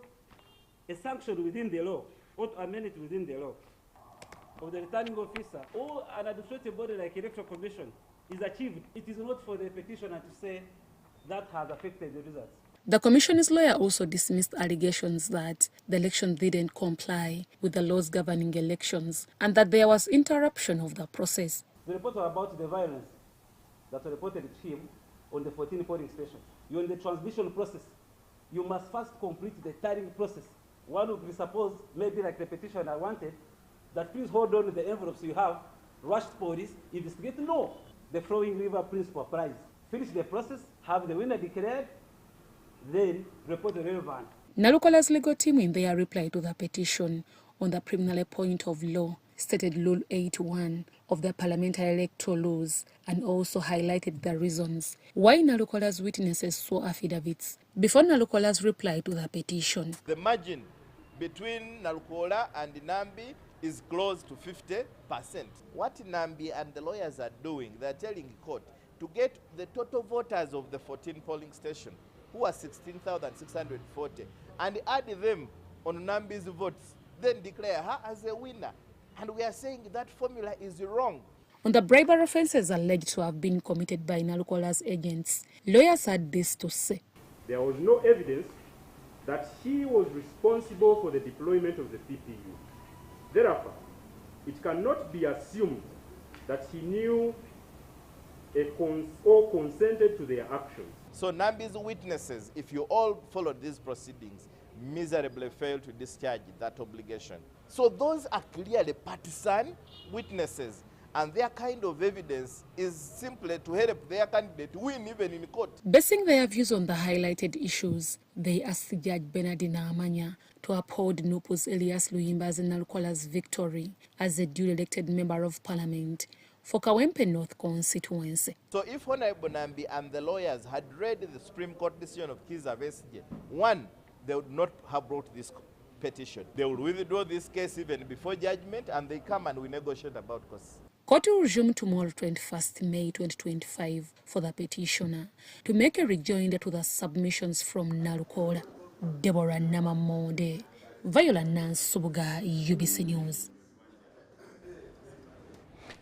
Speaker 6: a sanction within the law or to amend it within the law of the returning officer or an administrative body like Electoral Commission is achieved. It is not for the petitioner to say that has affected the results.
Speaker 3: The Commission's lawyer also dismissed allegations that the election didn't comply with the laws governing elections and that there was interruption of the process.
Speaker 6: The report was about the violence that was reported to him on the 14 polling stations. You're in the transmission process. You must first complete the tallying process. One would presuppose, maybe like the petitioner wanted, that please hold on to the envelopes you have, rush police, investigate. No, the flowing river principle applies. Finish the process, have the winner declared, then report the relevant.
Speaker 3: Nalukola's legal team, in their reply to the petition on the preliminary point of law, stated Rule 81 of the Parliamentary Electoral Laws and also highlighted the reasons why Nalukola's witnesses saw affidavits before Nalukola's reply to the petition.
Speaker 14: The margin between Nalukola and Nambi is close to 50%. What Nambi and the lawyers are doing, they're telling court to get the total voters of the 14 polling stations, who are 16,640, and add them on Nambi's votes, then declare her as a winner. And we are saying that formula is wrong.
Speaker 3: On the bribery offences alleged to have been committed by Nalukola's agents, lawyers had this to say.
Speaker 7: There was no evidence that he was responsible for the deployment of the PPU. Therefore, it cannot be assumed that he knew or consented to their actions.
Speaker 14: So Nambi's witnesses, if you all followed these proceedings, miserably failed to discharge that obligation. So those are clearly partisan witnesses, and their kind of evidence is simply to help their candidate win even in court.
Speaker 3: Basing their views on the highlighted issues, they asked Judge Bernardina Amanya to uphold Nupus Elias Luyimba's Nalukola's victory as a duly elected Member of Parliament for Kawempe North constituency.
Speaker 14: So if Honorable Nambi and the lawyers had read the Supreme Court decision of Kiza Vesige, one, they would not have brought this petition. They would withdraw this case even before judgment, and they come and we negotiate about costs.
Speaker 3: Court will resume tomorrow, 21st May 2025, for the petitioner to make a rejoinder to the submissions from Nalukola. Deborah Namamonde, Viola Nansubuga, UBC News.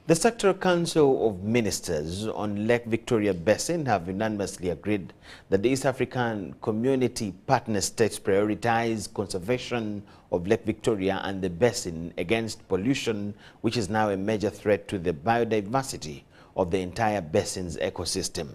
Speaker 1: The Sectoral Council of Ministers on Lake Victoria Basin have unanimously agreed that the East African Community Partner States prioritize conservation of Lake Victoria and the basin against pollution, which is now a major threat to the biodiversity of the entire basin's ecosystem.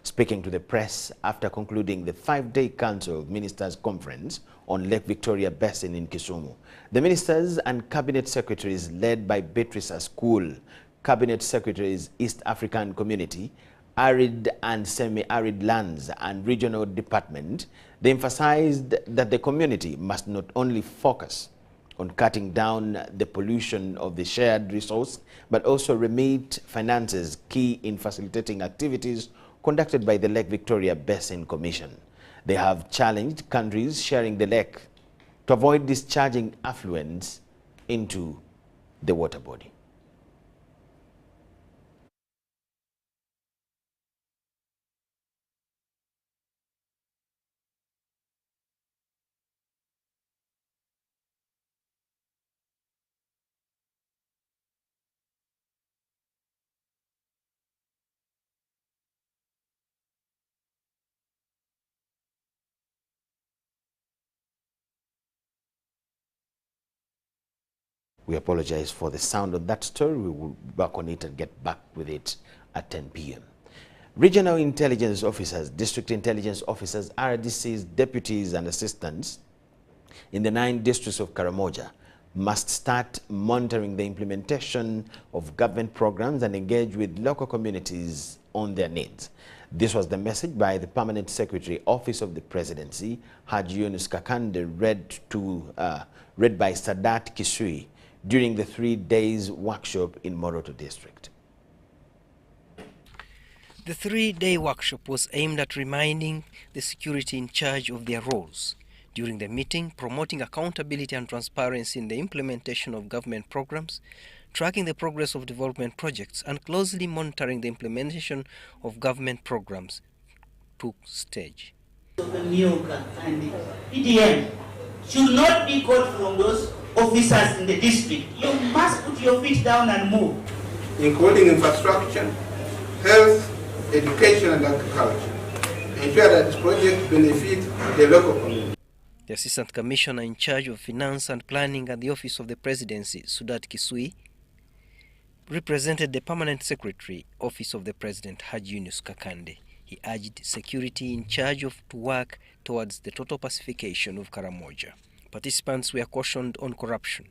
Speaker 1: Speaking to the press after concluding the 5-day Council of Ministers Conference on Lake Victoria Basin in Kisumu, the ministers and cabinet secretaries led by Beatrice Askul Cabinet Secretaries, East African Community, Arid and Semi-Arid Lands and Regional Department, they emphasized that the community must not only focus on cutting down the pollution of the shared resource, but also remit finances key in facilitating activities conducted by the Lake Victoria Basin Commission. They have challenged countries sharing the lake to avoid discharging affluents into the water body. We apologize for the sound of that story. We will back on it and get back with it at 10 p.m. Regional intelligence officers, district intelligence officers, RDCs, deputies and assistants in the 9 districts of Karamoja must start monitoring the implementation of government programs and engage with local communities on their needs. This was the message by the Permanent Secretary, Office of the Presidency, Haji Yunus Kakande, read by Sadat Kisui during the 3 days workshop in Moroto District.
Speaker 4: The 3-day workshop was aimed at reminding the security in charge of their roles. During the meeting, promoting accountability and transparency in the implementation of government programs, tracking the progress of development projects, and closely monitoring the implementation of government programs took stage.
Speaker 15: The milk and the PDM should not be got from those officers in the district. You must put your feet down and move.
Speaker 5: Including infrastructure, health, education and agriculture. Ensure that this project benefits the local community.
Speaker 4: The Assistant Commissioner in charge of Finance and Planning at the Office of the Presidency, Sadat Kisui, represented the Permanent Secretary, Office of the President, Haji Yunus Kakande. He urged security in charge to work towards the total pacification of Karamoja. Participants were cautioned on corruption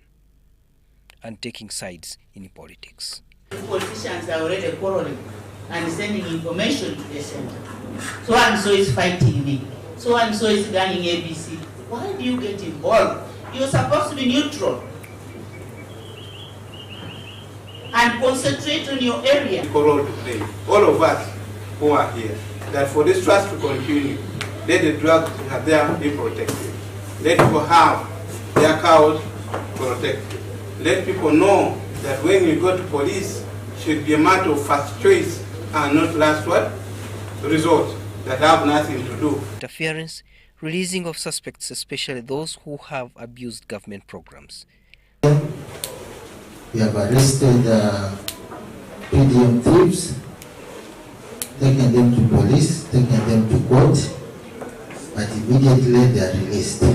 Speaker 4: and taking sides in politics.
Speaker 15: Politicians are already quarreling and sending information to the center. So and so is fighting me. So and so is gunning ABC. Why do you get involved? You're supposed to be neutral and concentrate on your area.
Speaker 5: Role to play. All of us who are here, that for this trust to continue, let the drugs are there be protected. Let people have their cows protected. Let people know that when you go to police, it should be a matter of first choice and not last resort that have nothing to do.
Speaker 4: Interference, releasing of suspects, especially those who have abused government programs.
Speaker 8: We have arrested PDM thieves, taken them to police, taken them to court, but immediately they are released.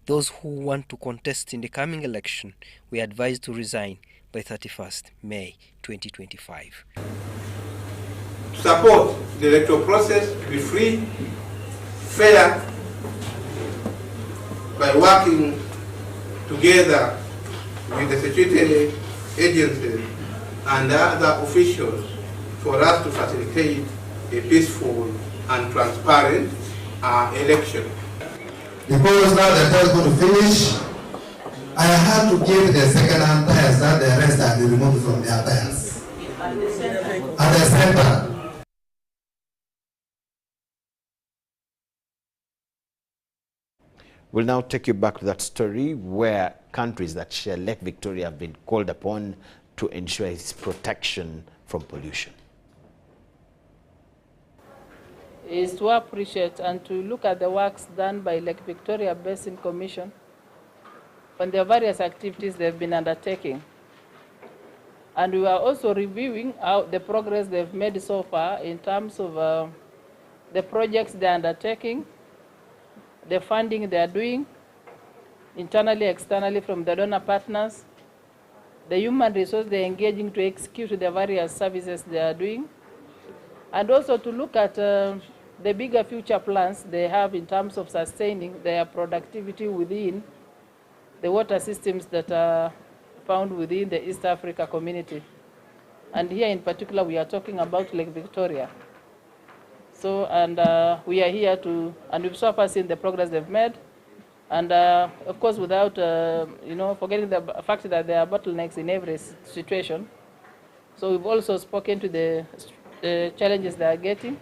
Speaker 4: Those who want to contest in the coming election were advised to resign by 31st May 2025.
Speaker 5: To support the electoral process to be free, fair, by working together with the security agencies and other officials for us to facilitate a peaceful and transparent election.
Speaker 8: Because now the time is going to finish, I have to give the second umpires that the rest are removed from the umpires. At the center.
Speaker 1: We'll now take you back to that story where countries that share Lake Victoria have been called upon to ensure its protection from pollution.
Speaker 11: Is to appreciate and to look at the works done by Lake Victoria Basin Commission on the various activities they've been undertaking. And we are also reviewing the progress they've made so far in terms of the projects they're undertaking, the funding they're doing, internally, externally from the donor partners, the human resource they're engaging to execute the various services they are doing, and also to look at the bigger future plans they have in terms of sustaining their productivity within the water systems that are found within the East Africa community. And here in particular, we are talking about Lake Victoria. So, and we are here to, and we've so far seen the progress they've made. And of course, without, forgetting the fact that there are bottlenecks in every situation. So we've also spoken to the challenges they are getting.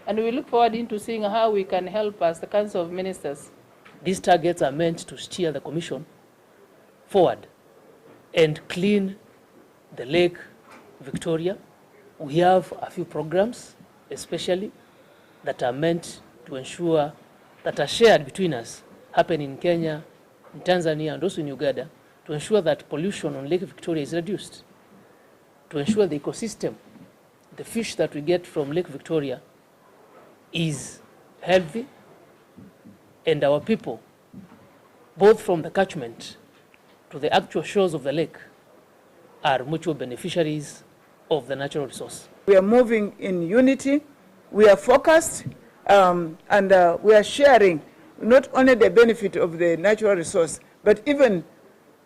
Speaker 11: And we look forward into seeing how we can help as the Council of Ministers.
Speaker 10: These targets are meant to steer the Commission forward and clean the Lake Victoria. We have a few programs, especially, that are meant to ensure that are shared between us, happen in Kenya, in Tanzania, and also in Uganda, to ensure that pollution on Lake Victoria is reduced, to ensure the ecosystem, the fish that we get from Lake Victoria is healthy, and our people, both from the catchment to the actual shores of the lake, are mutual beneficiaries of the natural resource.
Speaker 13: We are moving in unity, we are focused, and we are sharing not only the benefit of the natural resource, but even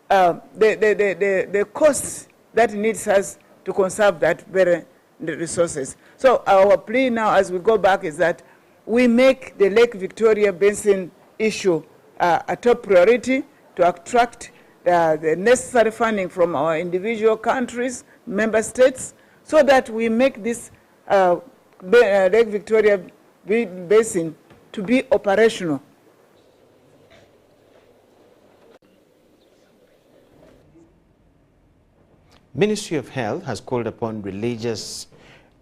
Speaker 13: the costs that needs us to conserve that very resources. So our plea now as we go back is that we make the Lake Victoria Basin issue a top priority to attract the necessary funding from our individual countries, member states, so that we make this Lake Victoria Basin to be operational.
Speaker 1: Ministry of Health has called upon religious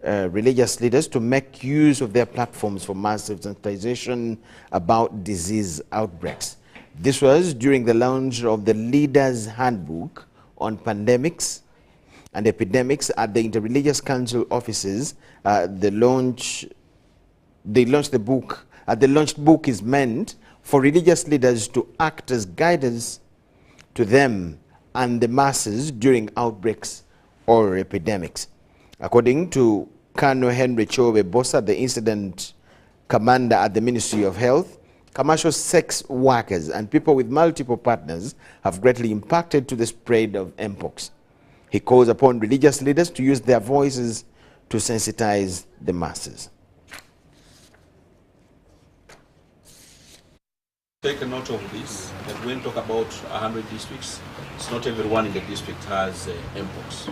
Speaker 1: leaders to make use of their platforms for massive sensitization about disease outbreaks. This was during the launch of the Leaders' Handbook on Pandemics and Epidemics at the Interreligious Council offices. They launched the book. The launched book is meant for religious leaders to act as guidance to them and the masses during outbreaks or epidemics. According to Colonel Henry Chobe Bosa, the incident commander at the Ministry of Health, commercial sex workers and people with multiple partners have greatly impacted to the spread of Mpox. He calls upon religious leaders to use their voices to sensitize the masses.
Speaker 19: Take a note of this, that when we talk about 100 districts, it's not everyone in the district has Mpox.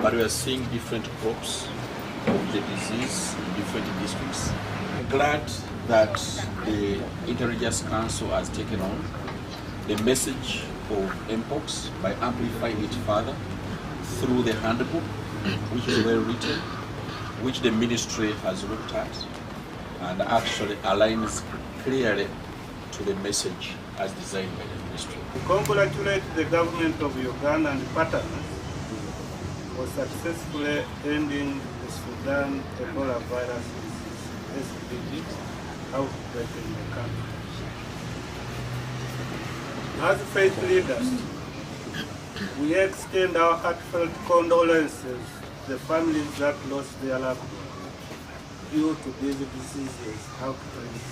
Speaker 19: But we are seeing different crops of the disease in different districts. I'm glad that the Interreligious Council has taken on the message of Mpox by amplifying it further through the handbook, which is well written, which the ministry has looked at and actually aligns clearly to the message as designed by the ministry.
Speaker 5: We congratulate the government of Uganda and partners for successfully ending the Sudan Ebola virus disease outbreak in the country. As faith leaders, we extend our heartfelt condolences to the families that lost their loved ones due to these diseases outbreaks.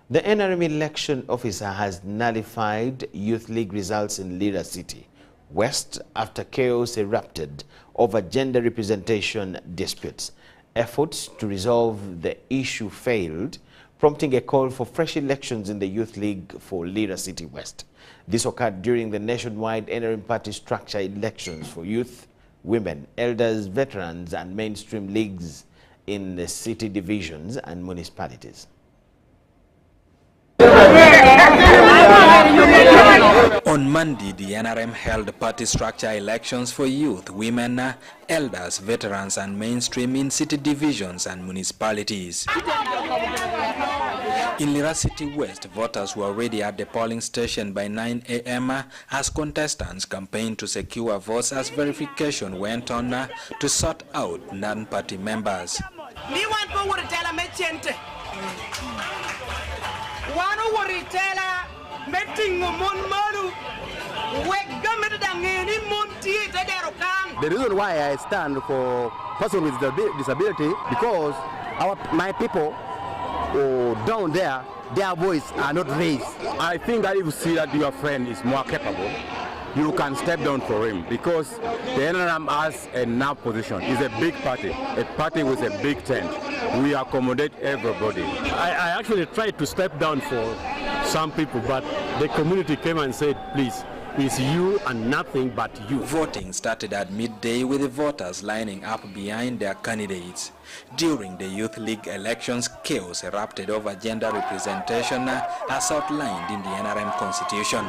Speaker 1: The NRM election officer has nullified Youth League results in Lira City West after chaos erupted over gender representation disputes. Efforts to resolve the issue failed, prompting a call for fresh elections in the Youth League for Lira City West. This occurred during the nationwide NRM party structure elections for youth, women, elders, veterans, and mainstream leagues in the city divisions and municipalities.
Speaker 21: On Monday, the NRM held party structure elections for youth, women, elders, veterans, and mainstream in city divisions and municipalities. In Lira City West, voters were already at the polling station by 9 a.m. as contestants campaigned to secure votes as verification went on to sort out non-party members.
Speaker 22: The reason why I stand for persons with disability because my people down there their voice are not raised.
Speaker 9: I think that if you see that your friend is more capable, you can step down for him, because the NRM has a now position. It's a big party, a party with a big tent. We accommodate everybody.
Speaker 12: I actually tried to step down for some people, but the community came and said, please, it's you and nothing but you.
Speaker 21: Voting started at midday with the voters lining up behind their candidates. During the Youth League elections, chaos erupted over gender representation as outlined in the NRM constitution.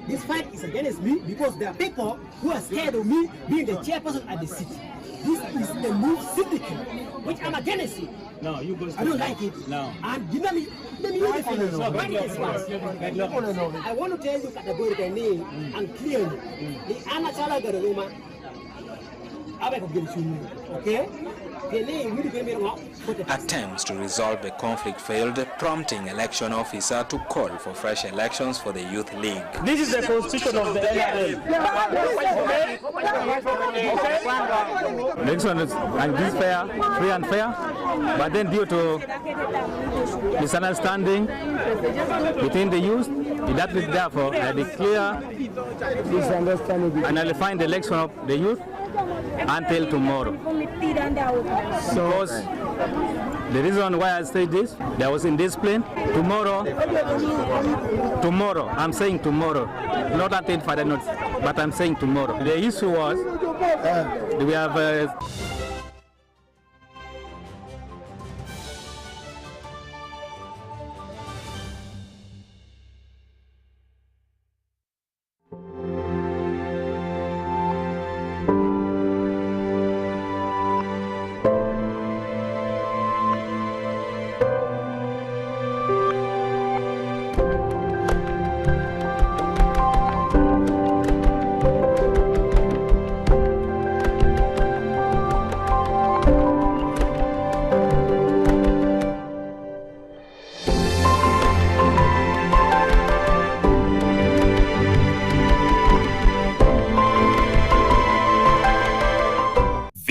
Speaker 16: This fight is against me because there are people who are scared of me being the chairperson at the city. This is the move syndicate, which I'm against it.
Speaker 12: No, you go.
Speaker 16: I don't like it.
Speaker 12: No.
Speaker 16: And give me I want to tell you categorically and clearly, the Anachala Garuma, okay?
Speaker 21: Attempts to resolve the conflict failed, prompting election officer to call for fresh elections for the Youth League.
Speaker 12: This is the constitution of the NRM.
Speaker 9: Election is fair, free and fair, but then due to misunderstanding between the youth, therefore I declare and I'll find the election of the youth until tomorrow. So the reason why I say this, there was indiscipline. Tomorrow, I'm saying tomorrow, not until Friday night, but I'm saying tomorrow. The issue was we have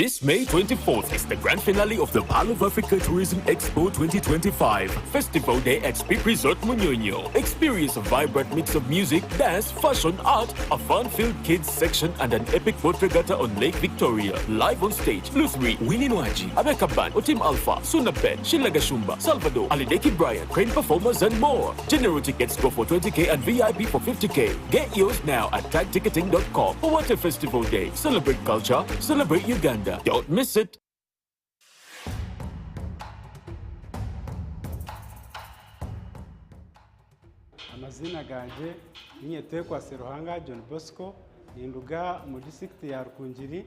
Speaker 17: This May 24th is the grand finale of the Pearl of Africa Tourism Expo 2025. Festival Day at Speak Resort Munyonyo. Experience a vibrant mix of music, dance, fashion, art, a fun-filled kids section, and an epic boat regatta on Lake Victoria. Live on stage, Luthri, Winnie Nwaji, Abeka Band, Otim Alpha, Sunabed, Shilaga Shumba, Salvador, Alideki Brian, Crane Performers, and more. General tickets go for 20k and VIP for 50k. Get yours now at tagticketing.com. What a festival day. Celebrate culture, celebrate Uganda. Don't miss it.
Speaker 18: Amazina ganje Ninyetekwa Seruhanga John Bosco ninduga mu district ya Rukungiri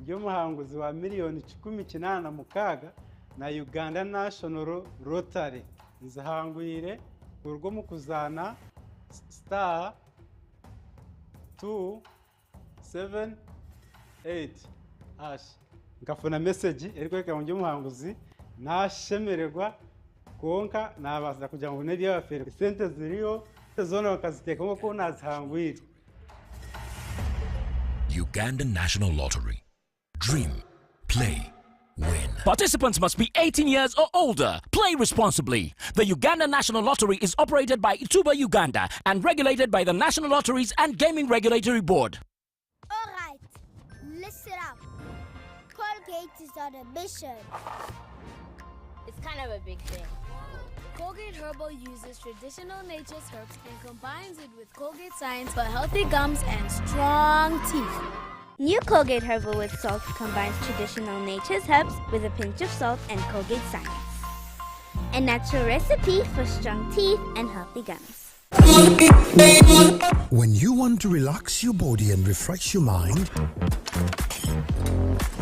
Speaker 18: ndio muhanguzi wa miliyoni 18 na Uganda National Rotary nzahangwire urwo mu kuzana star 278 hash ngafuna message eriko ka ndio muhanguzi nashemererwa konka nabaza kugira ngo nebiya bafere sente ziriyo zona bakaziteka nko nazihangwire.
Speaker 23: Uganda National Lottery. Dream, play, win.
Speaker 25: Participants must be 18 years or older. Play responsibly. The Uganda National Lottery is operated by Ituba Uganda and regulated by the National Lotteries and Gaming Regulatory Board.
Speaker 26: All right, listen up. Colgate is on a mission.
Speaker 27: It's kind of a big thing.
Speaker 26: Colgate Herbal uses traditional nature's herbs and combines it with Colgate Science for healthy gums and strong teeth.
Speaker 27: New Colgate Herbal with Salt combines traditional nature's herbs with a pinch of salt and Colgate Science. A natural recipe for strong teeth and healthy gums.
Speaker 28: When you want to relax your body and refresh your mind,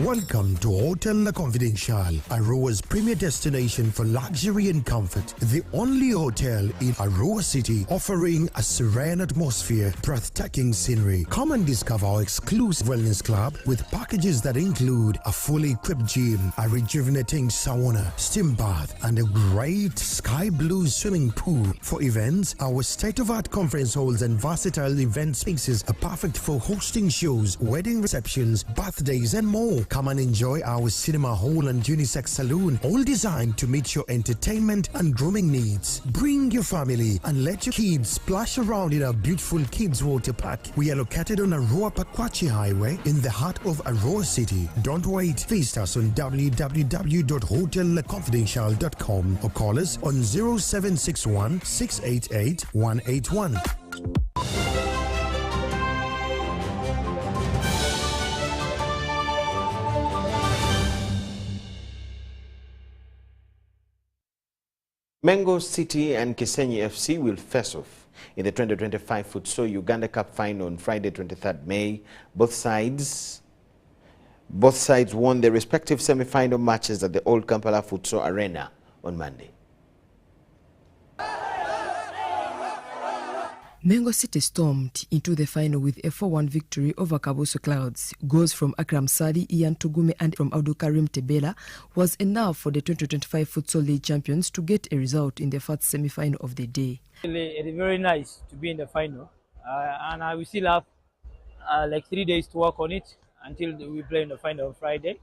Speaker 28: welcome to Hotel La Confidential, Aroa's premier destination for luxury and comfort. The only hotel in Aroa City offering a serene atmosphere, breathtaking scenery. Come and discover our exclusive wellness club with packages that include a fully equipped gym, a rejuvenating sauna, steam bath, and a great sky blue swimming pool. For events, our state-of-art conference halls and versatile event spaces are perfect for hosting shows, wedding receptions, birthday birthdays and more. Come and enjoy our cinema hall and unisex saloon, all designed to meet your entertainment and grooming needs. Bring your family and let your kids splash around in our beautiful kids water park. We are located on Aroa Pakwachi Highway in the heart of Aroa City. Don't wait. Visit us on www.hotelconfidential.com or call us on 0761 688 181.
Speaker 1: Mengo City and Kisenyi FC will face off in the 2025 Futsal Uganda Cup final on Friday, 23rd May. Both sides won their respective semi-final matches at the Old Kampala Futsal Arena on Monday.
Speaker 2: Mengo City stormed into the final with a 4-1 victory over Kabusu Clouds. Goals from Akram Sadi, Ian Tugume and from Abdulkarim Tebela was enough for the 2025 Futsal League champions to get a result in the first semi-final of the day.
Speaker 3: It's very nice to be in the final, and we still have like 3 days to work on it until we play in the final on Friday.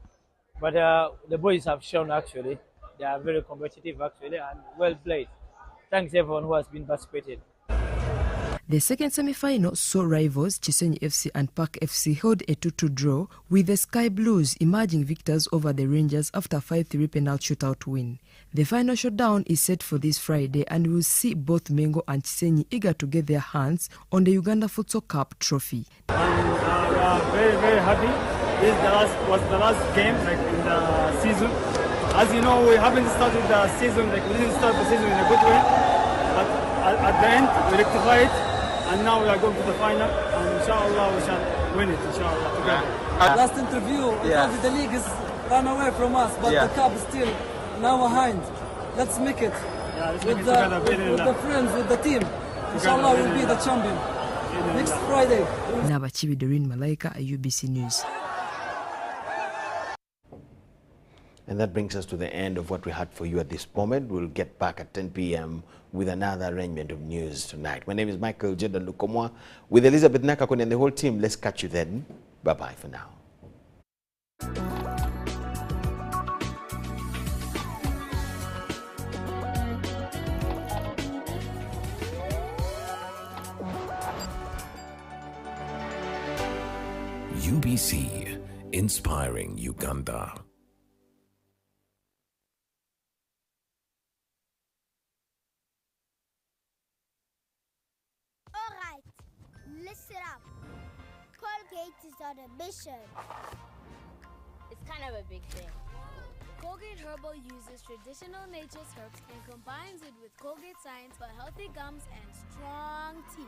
Speaker 3: But the boys have shown actually they are very competitive actually and well played. Thanks everyone who has been participating.
Speaker 2: The second semi-final saw rivals Kisenyi FC and Park FC held a 2-2 draw, with the Sky Blues emerging victors over the Rangers after a 5-3 penalty shootout win. The final showdown is set for this Friday and will see both Mengo and Kisenyi eager to get their hands on the Uganda Futsal Cup trophy.
Speaker 3: We are very, very happy. This was the last game in the season. As you know, we haven't started the season, we didn't start the season in a good way, but at the end we rectify it. And now we are going to the final, and inshallah we shall win it, inshallah, together.
Speaker 6: Last interview, the league is run away from us, but the cup is still in our hand. Let's make it. With the friends, with the team. Inshallah we'll be the champion next Friday.
Speaker 2: Nabachibi Doreen Malaika, UBC News.
Speaker 1: And that brings us to the end of what we had for you at this moment. We'll get back at 10 p.m. with another arrangement of news tonight. My name is Michael Jordan Lukomwa. With Elizabeth Nakakoni and the whole team, let's catch you then. Bye-bye for now.
Speaker 23: UBC, inspiring Uganda.
Speaker 26: Listen up. Colgate is on a mission.
Speaker 27: It's kind of a big thing.
Speaker 26: Colgate Herbal uses traditional nature's herbs and combines it with Colgate science for healthy gums and strong teeth.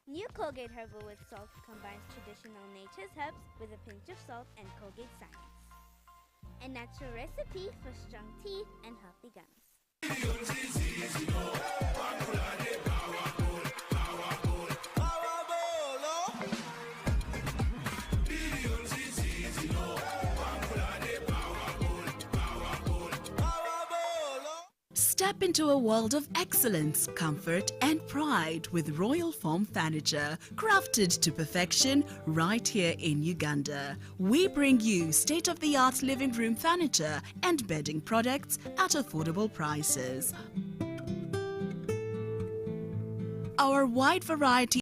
Speaker 27: New Colgate Herbal with Salt combines traditional nature's herbs with a pinch of salt and Colgate science. A natural recipe for strong teeth and healthy gums.
Speaker 7: Step into a world of excellence, comfort, and pride with Royal Foam Furniture, crafted to perfection right here in Uganda. We bring you state-of-the-art living room furniture and bedding products at affordable prices. Our wide variety